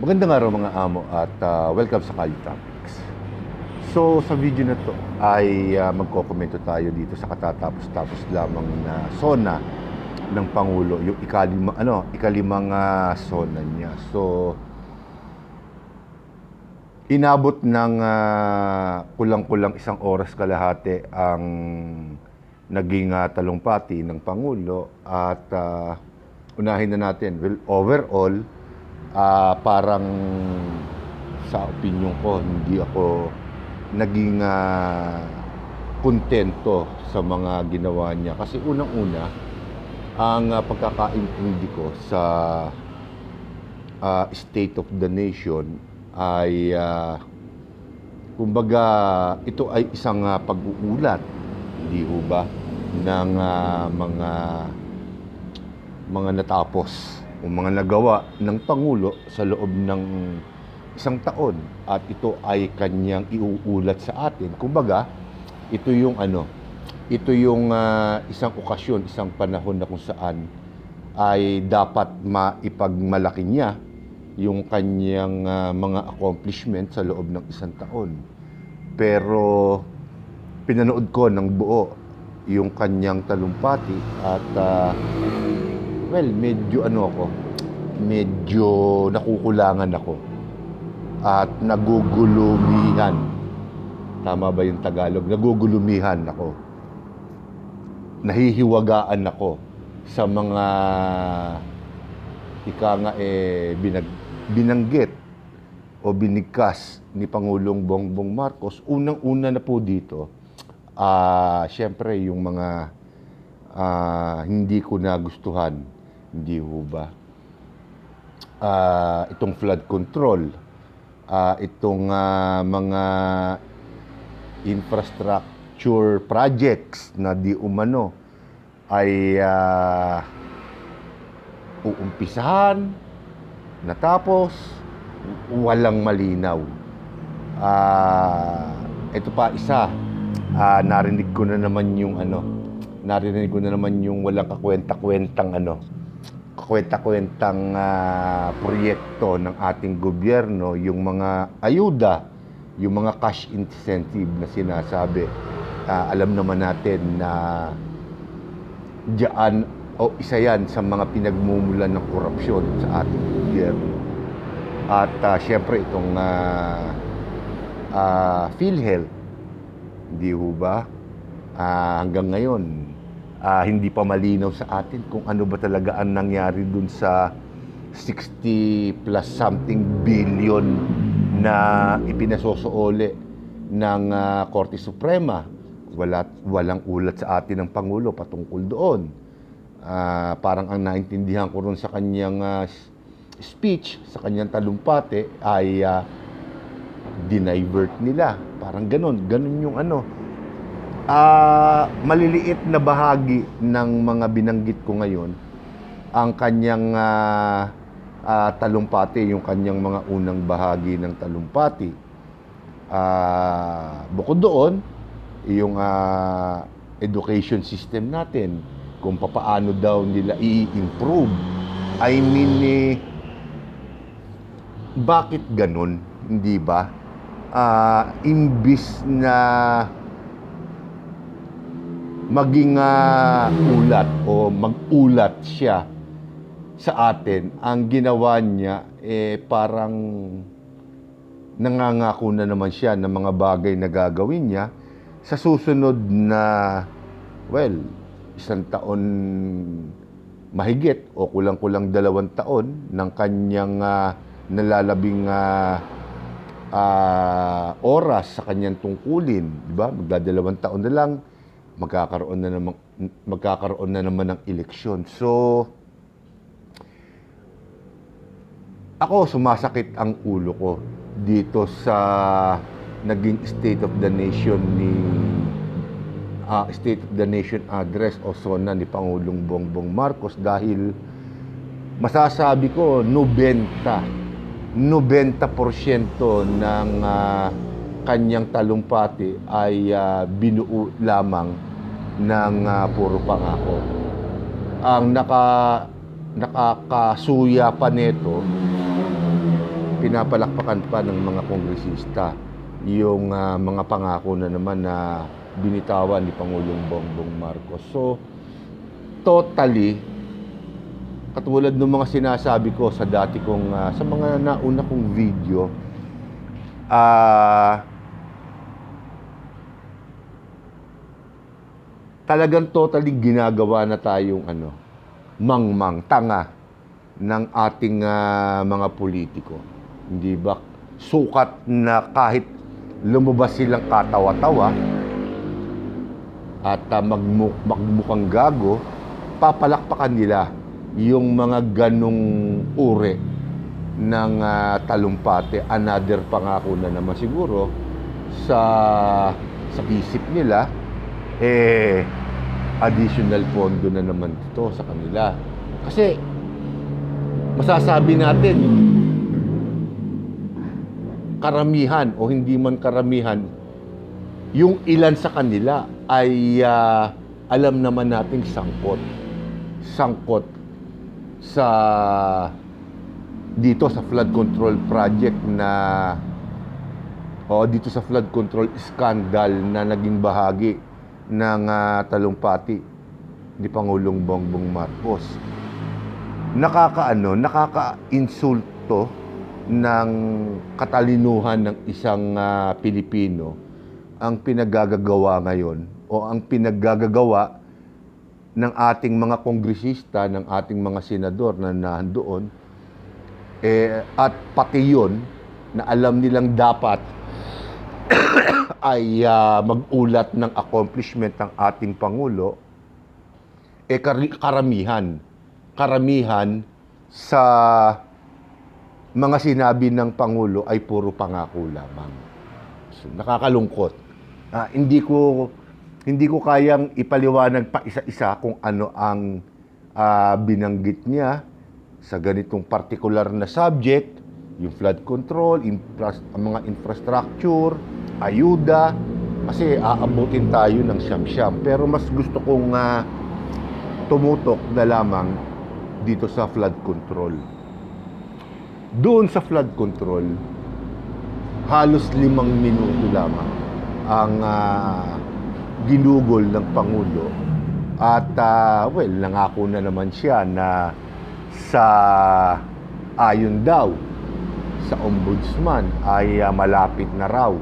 Magandang araw mga amo at welcome sa Kalye Topics. So sa video na to ay magkokomento tayo dito sa katatapos-tapos lamang na SONA ng Pangulo, yung ikalimang SONA niya. So inabot ng kulang-kulang isang oras kalahati ang naging talumpati ng Pangulo at unahin na natin. Well, overall, parang sa opinion ko, hindi ako naging kontento sa mga ginawa niya. Kasi unang-una, ang pagkakaintindi ko sa State of the Nation ay kumbaga ito ay isang pag-uulat, hindi ho ba, ng mga natapos o mga nagawa ng Pangulo sa loob ng isang taon, at ito ay kanyang iuulat sa atin. Kumbaga, ito yung isang okasyon, isang panahon na kung saan ay dapat maipagmalaki niya yung kanyang mga accomplishment sa loob ng isang taon. Pero pinanood ko ng buo yung kanyang talumpati at medyo nakukulangan ako at nagugulumihan. Tama ba yung Tagalog? Nagugulumihan ako. Nahihiwagaan ako sa mga binanggit o binigkas ni Pangulong Bongbong Marcos. Unang-una na po dito, syempre yung mga hindi ko nagustuhan. Hindi ho ba? Itong flood control, itong mga infrastructure projects na di umano ay uumpisahan, natapos, walang malinaw. Ito pa isa, narinig ko na naman yung walang kakwenta-kwentang proyekto ng ating gobyerno, yung mga ayuda, yung mga cash incentive na sinasabi. Alam naman natin na diyan o isa yan sa mga pinagmumulan ng korupsyon sa ating gobyerno. At syempre itong PhilHealth, hindi ho ba? Hanggang ngayon, hindi pa malinaw sa atin kung ano ba talaga ang nangyari dun sa 60 plus something billion na ipinasosoole ng Korte Suprema. Walang ulat sa atin ng Pangulo patungkol doon. Parang ang naintindihan ko ron sa kanyang speech, sa kanyang talumpati ay dinivert nila. Parang ganun yung maliliit na bahagi ng mga binanggit ko ngayon ang kanyang talumpati, yung kanyang mga unang bahagi ng talumpati. Bukod doon, yung education system natin, kung papaano daw nila i-improve. I mean, bakit ganun? Hindi ba? Imbis na maging ulat o mag-ulat siya sa atin, ang ginawa niya parang nangangako na naman siya ng mga bagay na gagawin niya sa susunod na isang taon mahigit o kulang-kulang 2 taon ng kanyang nalalabing oras sa kanyang tungkulin, di ba? Magdadalawang taon na lang, magkakaroon na naman ng eleksyon. So, ako, sumasakit ang ulo ko dito sa naging State of the Nation State of the Nation Address o SONA ni Pangulong Bongbong Marcos, dahil masasabi ko 90% ng kanyang talumpati ay binuo lamang ng puro pangako. Ang nakakasuya pa nito, pinapalakpakan pa ng mga kongresista yung mga pangako na naman na binitawan ni Pangulong Bongbong Marcos. So, totally, katulad ng mga sinasabi ko sa dati kong, sa mga nauna kong video, talagang totally ginagawa na tayong mangmang, tanga ng ating mga politiko. Hindi ba? Sukat na kahit lumabas silang katawa-tawa at magmukhang gago, papalakpakan nila yung mga ganong uri ng talumpate. Another pangako na naman siguro sa isip nila, additional pondo na naman ito sa kanila. Kasi masasabi natin, karamihan o hindi man karamihan, yung ilan sa kanila ay alam naman nating sangkot sa dito sa flood control project na dito sa flood control scandal na naging bahagi ng talumpati ni Pangulong Bongbong Marcos. Nakaka-insulto ng katalinuhan ng isang Pilipino ang pinaggagawa ngayon o ang pinaggagawa ng ating mga kongresista, ng ating mga senador na nandoon, at pati yun na alam nilang dapat ay mag-ulat ng accomplishment ng ating Pangulo, karamihan sa mga sinabi ng Pangulo ay puro pangako lamang. So, nakakalungkot. Hindi ko kayang ipaliwanag pa isa-isa kung ano ang binanggit niya sa ganitong particular na subject, yung flood control, ang mga infrastructure, ayuda, kasi aabutin tayo ng siyam-siyam. Pero mas gusto kong tumutok na lamang dito sa flood control. Doon sa flood control, halos 5 minuto lamang ang ginugol ng Pangulo at nangako na naman siya na sa ayon daw sa ombudsman ay malapit na raw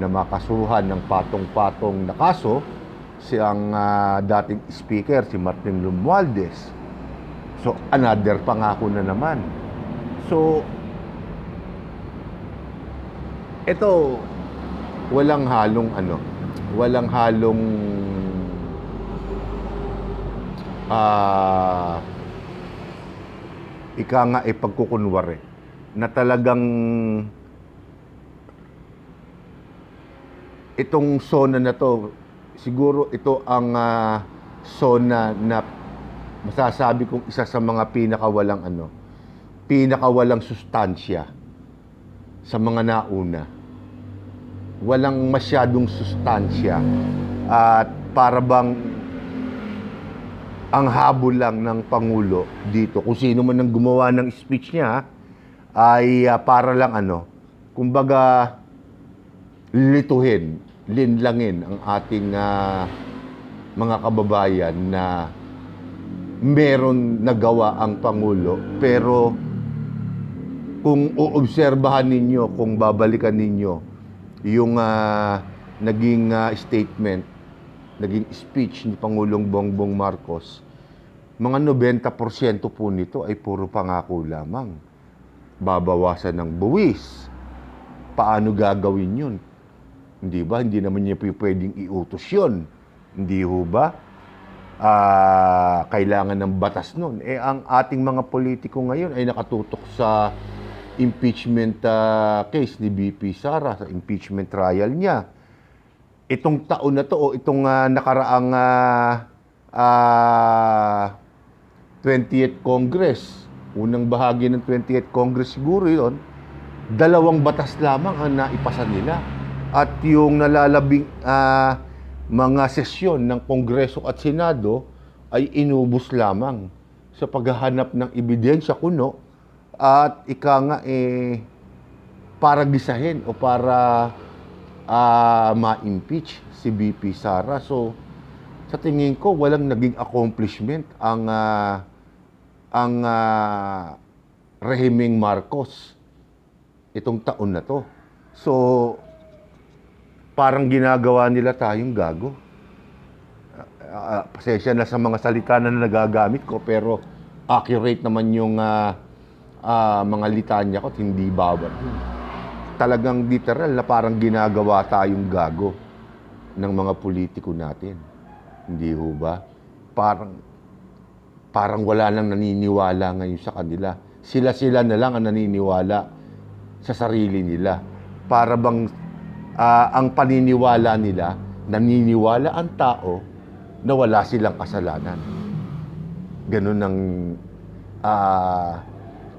na makasuhan ng patong-patong na kaso siyang dating speaker, si Martin Romualdez. So, another pangako na naman. So, ito, walang halong ika nga pagkukunwari na talagang itong zona na to, siguro ito ang zona na masasabi kong isa sa mga pinakawalang sustansya sa mga nauna. Walang masyadong sustansya at para bang ang habol lang ng Pangulo dito, kung sino man ang gumawa ng speech niya, ay para lang kumbaga linlangin ang ating mga kababayan na meron nagawa ang Pangulo. Pero kung uobserbahan ninyo, kung babalikan ninyo yung naging statement, naging speech ni Pangulong Bongbong Marcos, mga 90% po nito ay puro pangako lamang. Babawasan ng buwis. Paano gagawin yun? Hindi ba? Hindi naman niya pwedeng iutos yun. Hindi ho ba? Kailangan ng batas nun. Ang ating mga politiko ngayon ay nakatutok sa impeachment case ni BP Sara, sa impeachment trial niya. Itong taon na to, o itong nakaraang 20th Congress, unang bahagi ng 20th Congress siguro yun, 2 batas lamang ang naipasa nila. At yung nalalabing mga sesyon ng Kongreso at Senado ay inubos lamang sa paghahanap ng ebidensya kuno at para gisahin o para ma-impeach si VP Sara. So, sa tingin ko, walang naging accomplishment ang rehimeng Marcos itong taon na to. So, parang ginagawa nila tayong gago. Pasensya na sa mga salita na nagagamit ko, pero accurate naman yung mga litanya ko at hindi bawat. Talagang literal na parang ginagawa tayong gago ng mga politiko natin. Hindi ho ba? Parang wala nang naniniwala ngayon sa kanila. Sila na lang ang naniniwala sa sarili nila. Para bang ang paniniwala nila, naniniwala ang tao na wala silang kasalanan. Ganun ang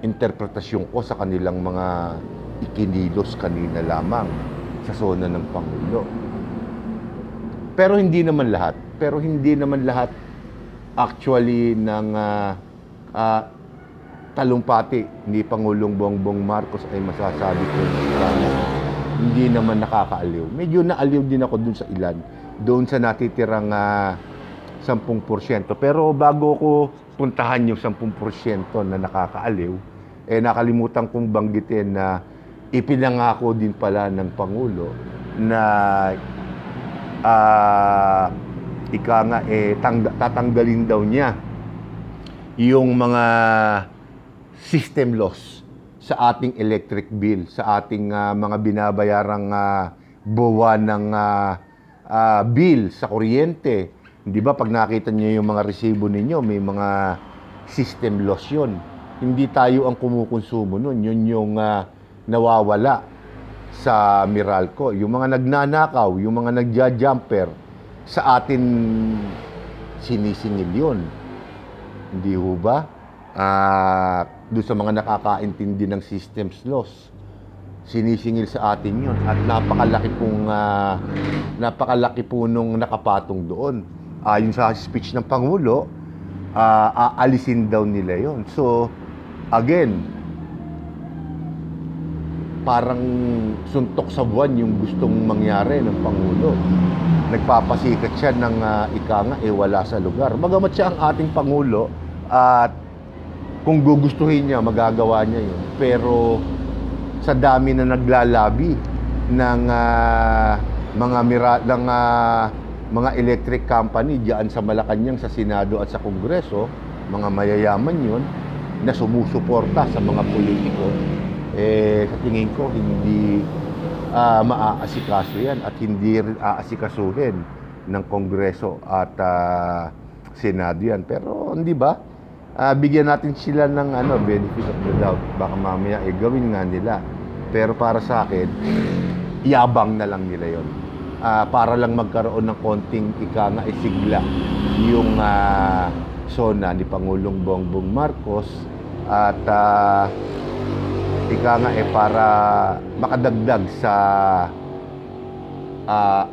interpretasyon ko sa kanilang mga ikinilos kanina lamang sa zona ng Pangulo. Pero hindi naman lahat actually ng talumpati ni Pangulong Bongbong Marcos ay masasabi ko hindi naman nakakaaliw. Medyo naaliw din ako dun sa ilan, doon sa natitirang 10%. Pero bago ko puntahan yung 10% na nakakaaliw, nakalimutan kong banggitin na ipinangako din pala ng Pangulo na tatanggalin daw niya yung mga system loss sa ating electric bill, sa ating mga binabayarang buwan ng bill sa kuryente. Di ba pag nakita niyo yung mga resibo ninyo, may mga system loss yun. Hindi tayo ang kumukonsumo nun. Yun yung nawawala sa Meralco. Yung mga nagnanakaw, yung mga nagja-jumper, sa atin sinisingil yun. Hindi ho ba? Doon sa mga nakakaintindi ng systems loss, sinisingil sa atin yun. At napakalaki po nung nakapatong doon. Yung sa speech ng Pangulo, aalisin daw nila yon. So, again, parang suntok sa buwan yung gustong mangyari ng Pangulo. Nagpapasikat siya ng wala sa lugar. Bagamat siya ang ating Pangulo at kung gugustuhin niya, magagawa niya yun. Pero sa dami na naglalabi ng mga electric company diyan sa Malacanang, sa Senado at sa Kongreso, mga mayayaman yun na sumusuporta sa mga politiko, sa tingin ko hindi maaasikaso yan at hindi rin aasikasuhin ng Kongreso at Senado yan. Pero hindi ba? Bigyan natin sila ng benefit of the doubt. Baka mamaya gawin nga nila. Pero para sa akin, yabang na lang nila yon. Para lang magkaroon ng konting sigla yung zona ni Pangulong Bongbong Marcos at para makadagdag sa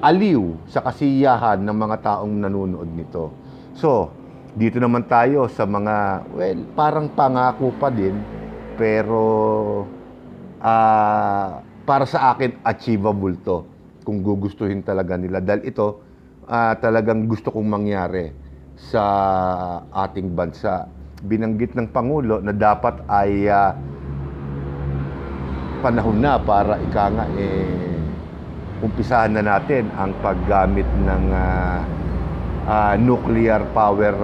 aliw sa kasiyahan ng mga taong nanonood nito. So, dito naman tayo sa mga, parang pangako pa din, pero para sa akin, achievable to kung gugustuhin talaga nila. Dahil ito, talagang gusto kong mangyari sa ating bansa. Binanggit ng Pangulo na dapat ay panahon na para umpisahan na natin ang paggamit ng nuclear power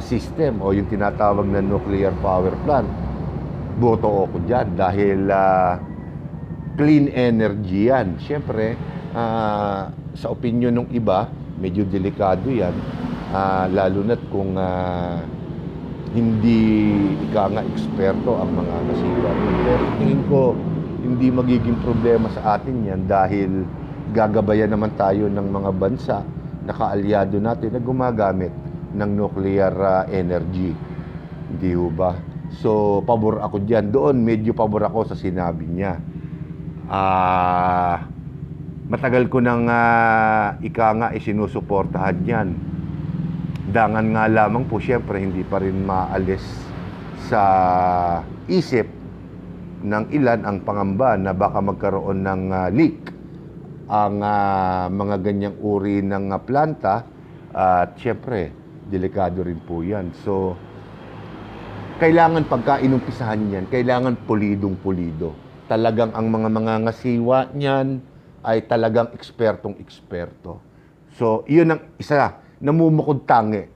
system o yung tinatawag na nuclear power plant. Boto ako dyan dahil clean energy yan. Siyempre, sa opinion ng iba, medyo delikado yan, lalo na't kung hindi eksperto ang mga nasiwa. Pero tingin ko, hindi magiging problema sa atin yan dahil gagabayan naman tayo ng mga bansa na kaalyado natin na gumagamit ng nuclear energy. Hindi ho ba? So, pabor ako dyan. Doon, medyo pabor ako sa sinabi niya. Matagal ko nang isinusuportahan yan. Dangan nga lamang po, syempre, hindi pa rin maalis sa isip ng ilan ang pangamba na baka magkaroon ng leak ang mga ganyang uri ng planta. At syempre, delikado rin po yan. So, kailangan pagka inumpisahan yan, kailangan pulidong-pulido. Talagang ang mga ngasiwa niyan ay talagang ekspertong-eksperto. So, yun ang isa, namumukod tangi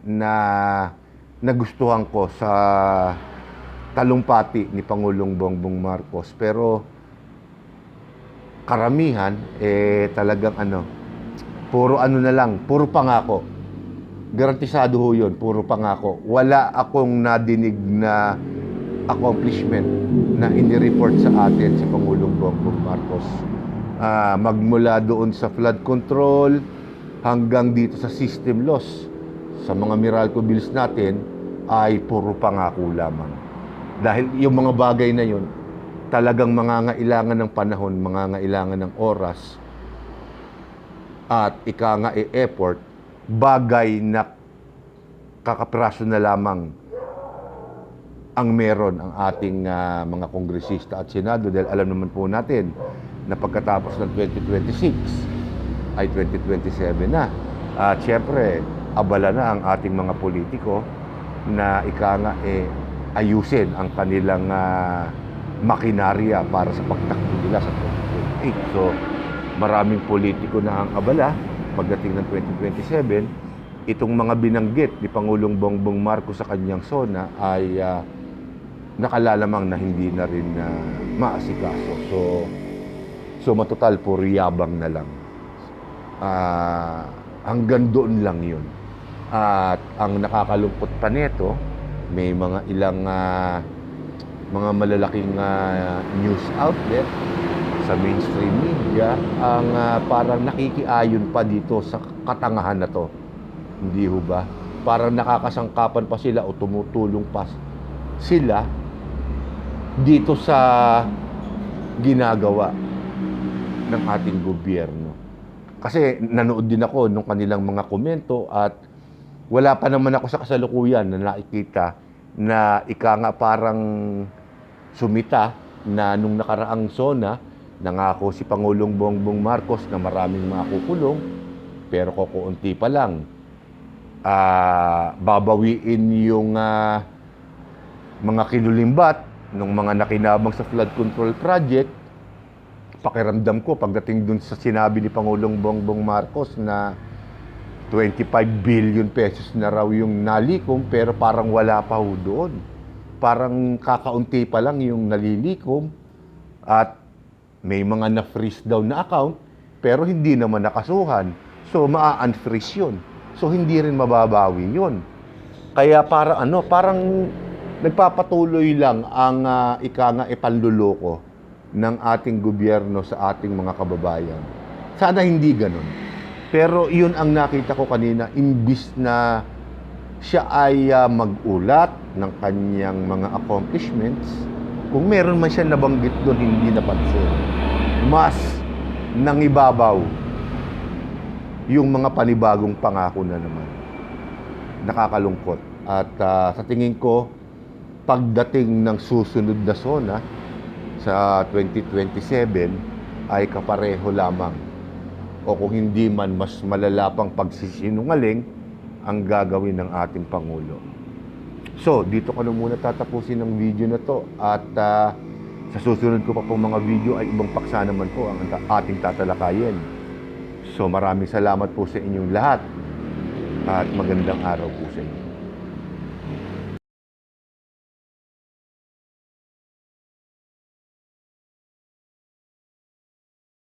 na nagustuhan ko sa talumpati ni Pangulong Bongbong Marcos. Pero karamihan, talagang puro na lang, puro pangako. Garantisado ho yun, puro pangako. Wala akong nadinig na accomplishment na ini-report sa atin si Pangulong Bongbong Marcos. Magmula doon sa flood control hanggang dito sa system loss, sa mga Meralco bills natin, ay puro pangako lamang. Dahil yung mga bagay na yun, talagang mangangailangan ng panahon, mangangailangan ng oras, at effort, bagay na kakapraso na lamang ang meron ang ating mga kongresista at senado. Dahil alam naman po natin na pagkatapos ng 2026 ay 2027 na. At syempre, abala na ang ating mga politiko na ayusin ang kanilang makinarya para sa pagtakbo nila sa 2028. So, maraming politiko na ang abala pagdating ng 2027. Itong mga binanggit ni Pangulong Bongbong Marcos sa kanyang SONA ay nakalalamang na hindi na rin maasikaso. So matotal po yabang na lang. Hanggang doon lang yun. At ang nakakalungkot pa nito, may mga ilang mga malalaking news outlet sa mainstream media ang parang nakikiayon pa dito sa katangahan na to. Hindi ho ba? Parang nakakasangkapan pa sila o tumutulong pa sila dito sa ginagawa ng ating gobyerno. Kasi nanood din ako nung kanilang mga komento at wala pa naman ako sa kasalukuyan na nakikita na parang sumita na nung nakaraang SONA, nangako si Pangulong Bongbong Marcos na maraming makukulong, pero kukunti pa lang. Babawiin yung mga kinulimbat ng mga nakinabang sa flood control project. Pakiramdam ko pagdating dun sa sinabi ni Pangulong Bongbong Marcos na 25 billion pesos na raw yung nalikom, pero parang wala pa ho doon. Parang kakaunti pa lang yung nalilikom at may mga na-freeze daw na account pero hindi naman nakasuhan. So maa-unfreeze yun. So hindi rin mababawi yun. Kaya parang nagpapatuloy lang ang ipanluloko ng ating gobyerno sa ating mga kababayan. Sana hindi ganun. Pero yun ang nakita ko kanina, imbis na siya ay mag-ulat ng kanyang mga accomplishments, kung meron man siya nabanggit doon, hindi napansin. Mas nangibabaw yung mga panibagong pangako na naman. Nakakalungkot. At sa tingin ko, pagdating ng susunod na SONA sa 2027 ay kapareho lamang. O kung hindi man, mas malalapang pagsisinungaling ang gagawin ng ating Pangulo. So, dito ko na muna tatapusin ang video na to at sa susunod ko pa pong mga video ay ibang paksa naman po ang ating tatalakayin. So, maraming salamat po sa inyong lahat at magandang araw po sa inyo.